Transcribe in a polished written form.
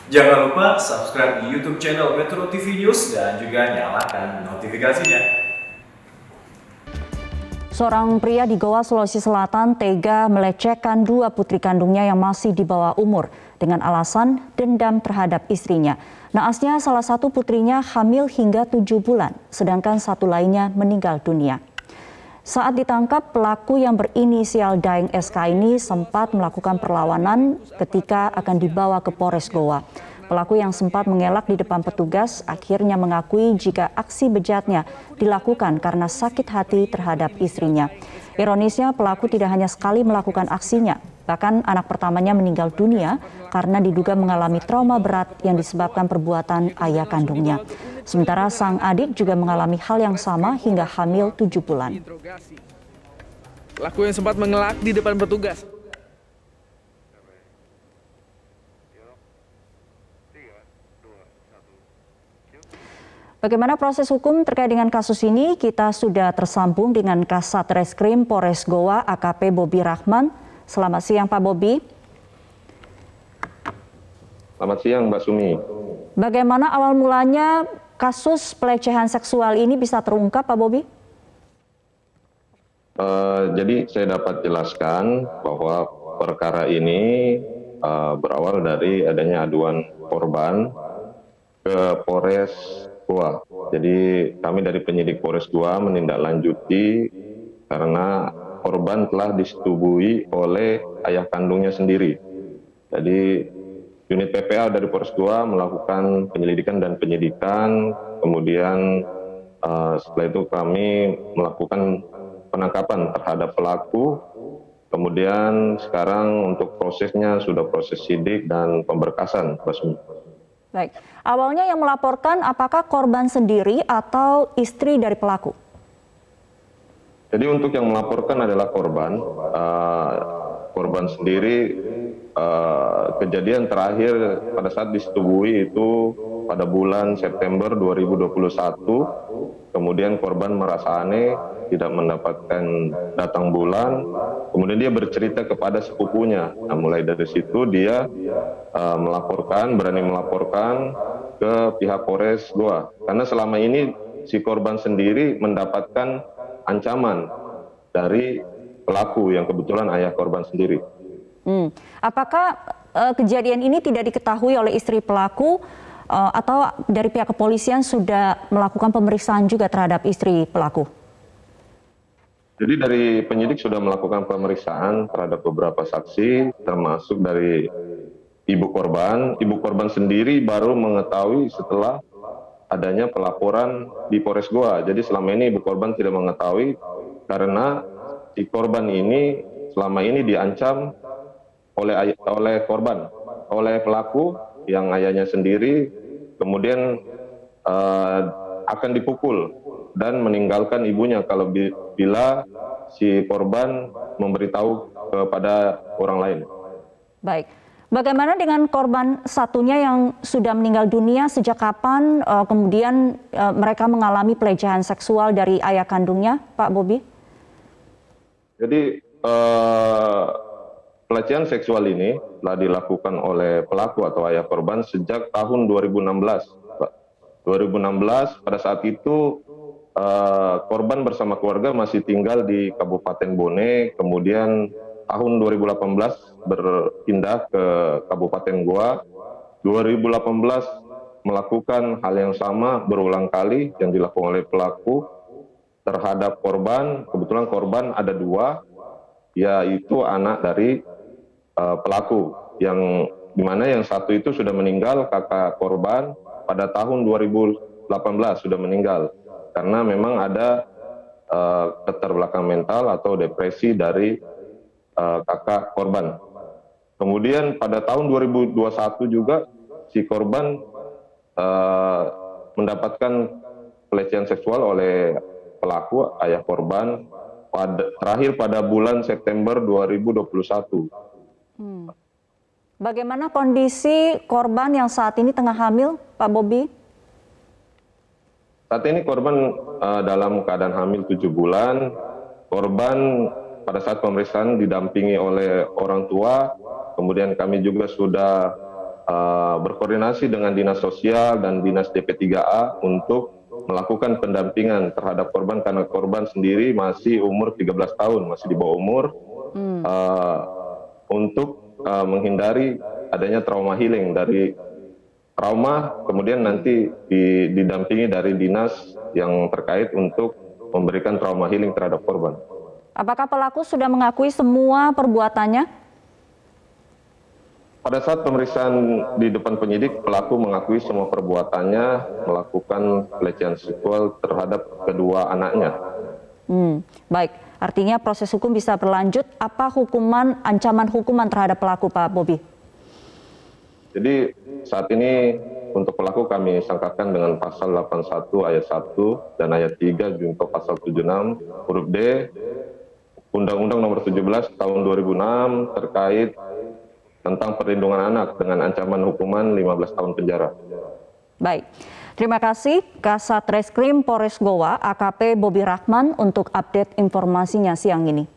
Jangan lupa subscribe di YouTube channel Metro TV News dan juga nyalakan notifikasinya. Seorang pria di Goa, Sulawesi Selatan tega melecehkan dua putri kandungnya yang masih di bawah umur dengan alasan dendam terhadap istrinya. Naasnya salah satu putrinya hamil hingga 7 bulan, sedangkan satu lainnya meninggal dunia. Saat ditangkap, pelaku yang berinisial Daeng SK ini sempat melakukan perlawanan ketika akan dibawa ke Polres Goa. Pelaku yang sempat mengelak di depan petugas akhirnya mengakui jika aksi bejatnya dilakukan karena sakit hati terhadap istrinya. Ironisnya, pelaku tidak hanya sekali melakukan aksinya, bahkan anak pertamanya meninggal dunia karena diduga mengalami trauma berat yang disebabkan perbuatan ayah kandungnya. Sementara sang adik juga mengalami hal yang sama hingga hamil 7 bulan. Pelaku yang sempat mengelak di depan petugas. Bagaimana proses hukum terkait dengan kasus ini? Kita sudah tersambung dengan Kasat Reskrim Polres Goa AKP Bobi Rahman. Selamat siang Pak Bobi. Selamat siang Mbak Sumi. Bagaimana awal mulanya kasus pelecehan seksual ini bisa terungkap Pak Bobi? Jadi saya dapat jelaskan bahwa perkara ini berawal dari adanya aduan korban ke Polres Goa. Jadi kami dari penyidik Polres Goa menindaklanjuti karena korban telah disetubui oleh ayah kandungnya sendiri. Jadi unit PPA dari Polres Goa melakukan penyelidikan dan penyidikan, kemudian setelah itu kami melakukan penangkapan terhadap pelaku. Kemudian sekarang untuk prosesnya sudah proses sidik dan pemberkasan, Mbak Sumi. Baik, awalnya yang melaporkan apakah korban sendiri atau istri dari pelaku? Jadi untuk yang melaporkan adalah korban. Korban sendiri kejadian terakhir pada saat disetubui itu pada bulan September 2021. Kemudian korban merasa aneh, tidak mendapatkan datang bulan. Kemudian dia bercerita kepada sepupunya. Nah, mulai dari situ dia berani melaporkan ke pihak Polres Goa. Karena selama ini si korban sendiri mendapatkan ancaman dari pelaku yang kebetulan ayah korban sendiri. Apakah kejadian ini tidak diketahui oleh istri pelaku atau dari pihak kepolisian sudah melakukan pemeriksaan juga terhadap istri pelaku? Jadi dari penyidik sudah melakukan pemeriksaan terhadap beberapa saksi, termasuk dari ibu korban. Ibu korban sendiri baru mengetahui setelah adanya pelaporan di Polres Goa. Jadi selama ini ibu korban tidak mengetahui karena si korban ini selama ini diancam oleh korban, oleh pelaku yang ayahnya sendiri, kemudian akan dipukul dan meninggalkan ibunya kalau bila si korban memberitahu kepada orang lain. Baik, bagaimana dengan korban satunya yang sudah meninggal dunia? Sejak kapan kemudian mereka mengalami pelecehan seksual dari ayah kandungnya, Pak Bobi? Jadi pelecehan seksual ini telah dilakukan oleh pelaku atau ayah korban sejak tahun 2016. 2016 pada saat itu korban bersama keluarga masih tinggal di Kabupaten Bone, kemudian tahun 2018 berpindah ke Kabupaten Goa. 2018 melakukan hal yang sama berulang kali yang dilakukan oleh pelaku terhadap korban. Kebetulan korban ada dua, yaitu anak dari pelaku, yang dimana yang satu itu sudah meninggal, kakak korban pada tahun 2018 sudah meninggal karena memang ada keterbelakang mental atau depresi dari kakak korban. Kemudian pada tahun 2021 juga si korban mendapatkan pelecehan seksual oleh pelaku ayah korban terakhir pada bulan September 2021. Bagaimana kondisi korban yang saat ini tengah hamil, Pak Bobi? Saat ini korban dalam keadaan hamil 7 bulan. Korban pada saat pemeriksaan didampingi oleh orang tua. Kemudian kami juga sudah berkoordinasi dengan Dinas Sosial dan Dinas DP3A untuk melakukan pendampingan terhadap korban karena korban sendiri masih umur 13 tahun, masih di bawah umur, untuk menghindari adanya trauma healing dari trauma, kemudian nanti didampingi dari dinas yang terkait untuk memberikan trauma healing terhadap korban. Apakah pelaku sudah mengakui semua perbuatannya? Pada saat pemeriksaan di depan penyidik, pelaku mengakui semua perbuatannya melakukan pelecehan seksual terhadap kedua anaknya. Baik, artinya proses hukum bisa berlanjut. Apa ancaman hukuman terhadap pelaku, Pak Bobi? Jadi saat ini untuk pelaku kami sangkakan dengan pasal 81 ayat 1 dan ayat 3 junto pasal 76 huruf D Undang-Undang Nomor 17 Tahun 2006 terkait tentang perlindungan anak dengan ancaman hukuman 15 tahun penjara. Baik, terima kasih Kasat Reskrim Polres Goa AKP Bobi Rahman untuk update informasinya siang ini.